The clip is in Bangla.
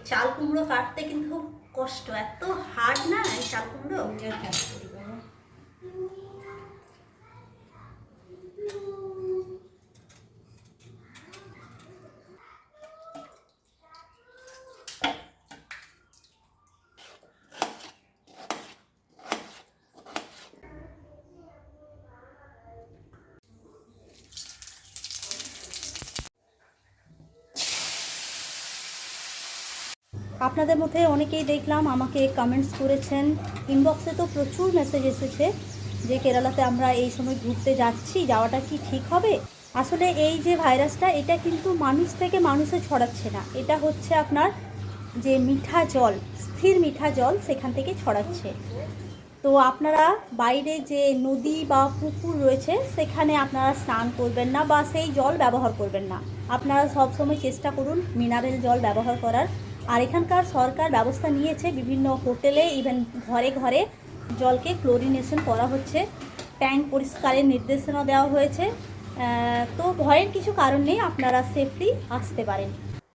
চাল কুমড়ো কাটতে কিন্তু খুব কষ্ট, এত হার্ড না এই চাল কুমড়ো। আপনাদের মধ্যে অনেকেই দেখলাম আমাকে কমেন্টস করেছেন, ইনবক্সে তো প্রচুর মেসেজ এসেছে যে কেরালাতে আমরা এই সময় ঘুরতে যাচ্ছি, যাওয়াটা কি ঠিক হবে। আসলে এই যে ভাইরাসটা, এটা কিন্তু মানুষ থেকে মানুষে ছড়াচ্ছে না, এটা হচ্ছে আপনার যে মিঠা জল, স্থির মিঠা জল, সেখান থেকে ছড়াচ্ছে। তো আপনারা বাইরে যে নদী বা পুকুর রয়েছে সেখানে আপনারা স্নান করবেন না বা সেই জল ব্যবহার করবেন না। আপনারা সবসময় চেষ্টা করুন মিনারেল জল ব্যবহার করার। আর এখানকার সরকার ব্যবস্থা নিয়েছে, বিভিন্ন হোটেলে ইভেন ঘরে ঘরে জলকে ক্লোরিনেশন করা হচ্ছে, ট্যাঙ্ক পরিষ্কারের নির্দেশনা দেওয়া হয়েছে। তো ভয়ের কিছু কারণ নেই, আপনারা সেফলি আসতে পারেন।